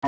De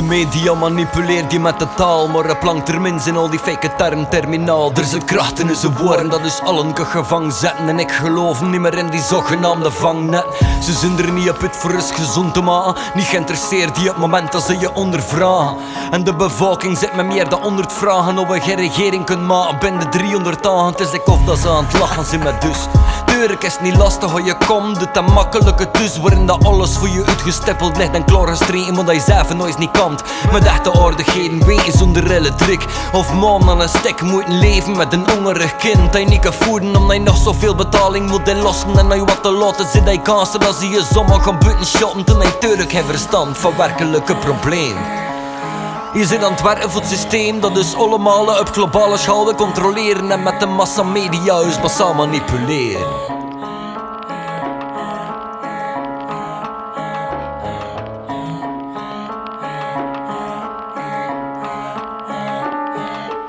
media manipuleert je met de taal, maar op lang termijn zijn al die fake termen terminaal. Er zit kracht in zijn woorden, dat is allen gevangen zetten. En ik geloof niet meer in die zogenaamde vangnet. Ze zijn er niet op het voor eens gezond te maken, niet geïnteresseerd die op het moment dat ze je ondervragen. En de bevolking zit met meer dan 100 vragen of we geen regering kunnen maken binnen 300 dagen. Het is ik of dat ze aan het lachen zijn met dus. Tuurlijk is het niet lastig hoe je komt, doet dat makkelijke dus, waarin dat alles voor je uitgestippeld ligt en klaargestreken, maar dat je zelf nooit niet kan. Met echte aardigheden, weten zonder rille trick. Of man aan een stek moet leven met een hongerig kind. Dat je niet kan voeden omdat je nog zoveel betaling moet inlossen. En dat je wat te laten zit, dat je kansen, dan zie je zomaar gaan buiten shotten. Toen hij tuurlijk geen verstand van werkelijke probleem. Je zit aan het werken voor het systeem, dat is allemaal op globale schaal wil controleren. En met de massa media is massaal manipuleren.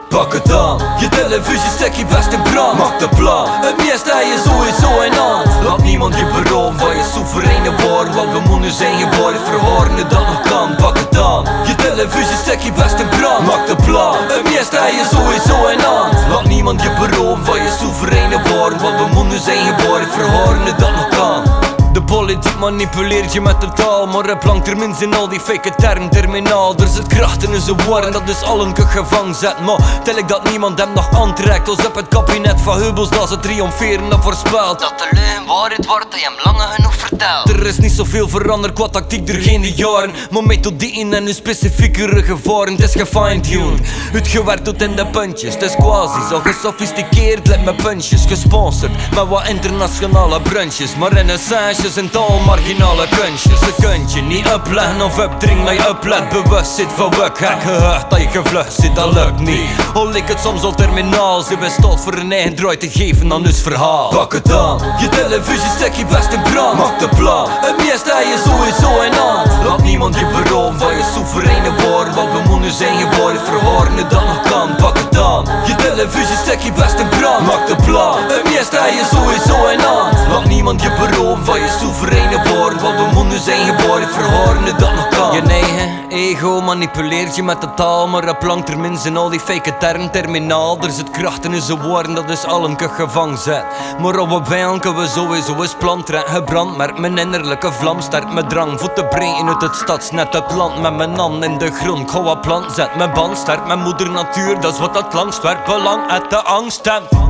Pak het aan, je televisie stek je best in brand. Maak de plan, het meeste heb je sowieso in hand. Laat niemand je beroven van je soevereine woord, want we moeten zijn geboren verhoren nu dat nog kan. Pak het aan, je televisie stek je best in brand. Maak de plan, het meeste heb je sowieso in hand. Laat niemand je beroven van je soevereine woord, want we moeten zijn geboren verhoren nu dat nog kan. De politiek manipuleert je met de taal, maar op lang termijn zijn al die fake termen terminaal. Er zit kracht in zijn woorden, dat is allen gevangen zet. Maar tel ik dat niemand hem nog aantrekt, als op het kabinet van Heubels dat ze triomferen en voorspelt dat de leugen waarheid wordt, dat je hem lange genoeg vertelt. Er is niet zoveel veranderd qua tactiek door geen jaren, maar methodieken en hun specifiekere gevaren. Het is gefine-tuned, uitgewerkt tot in de puntjes. Het is quasi zo gesofisticeerd, let met puntjes. Gesponsord met wat internationale brunches, maar in essentie zijn het al marginale kunstjes. Ze kunt je niet opleggen of opdringen dat je oplet. Bewust zit van welk gek gehecht dat je gevlucht zit, dat lukt niet. Al lijkt het soms al terminaal, ze bestot voor een eigen draai te geven aan dus verhaal. Pak het aan, je televisie stek je best in brand. Maak de plan, het meeste heb je sowieso in hand. Laat niemand je beroven van je soevereine woord, want we moeten zijn geboren verhoren nu dat nog kan. Pak het aan, je televisie stek je best in brand. Maak de plan, het meeste heb je sowieso in hand. Laat niemand je beroven van je soevereine woord, want we moeten zijn geboren verhoren nu dat nog kan. Je eigen ego manipuleert je met de taal, maar op lang termijn zijn al die fake termen terminaal. Er zit kracht in zijn woorden, dat is allen gevangen zet. Maar op een bijl kunnen we sowieso eens plant trekken. Gebrand met mijn innerlijke vlam, sterk met drang. Voeten breken uit het stadsnet, het land met mijn hand in de grond. Ga wat plant, zet mijn band, sterk met moeder natuur. Dat is wat het langst werkt, belang uit de angst stemt.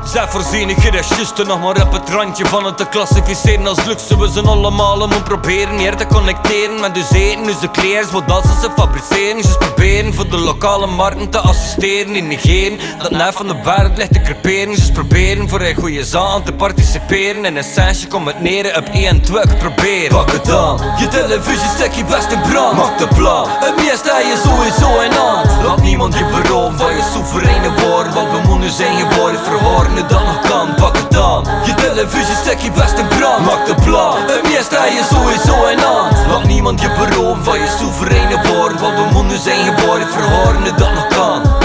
Zij voorzieniger is juist nog maar op het randje van het te klassificeren als luxe. We zijn allemaal om proberen meer te connecteren met dus eten, dus de kleers, wat dat ze fabriceren. Dus proberen voor de lokale markten te assisteren, in negeren dat net van de wereld ligt te creperen. Dus proberen voor een goede zaak te participeren. In essentie komt het neer op één twuk proberen. Pak het aan, je televisie stek je best in brand. Maak de plan, het meeste heb je sowieso in hand. Laat niemand je beroven van je soevereine woord, want we moeten zijn geboren verhoren nu dat nog kan. Pak het aan, je televisie stek je best in brand. Maak de plan, het meeste heb je sowieso in hand. Laat niemand je beroven van je soevereine woord, want we moeten zijn geboren verhoren nu dat nog kan.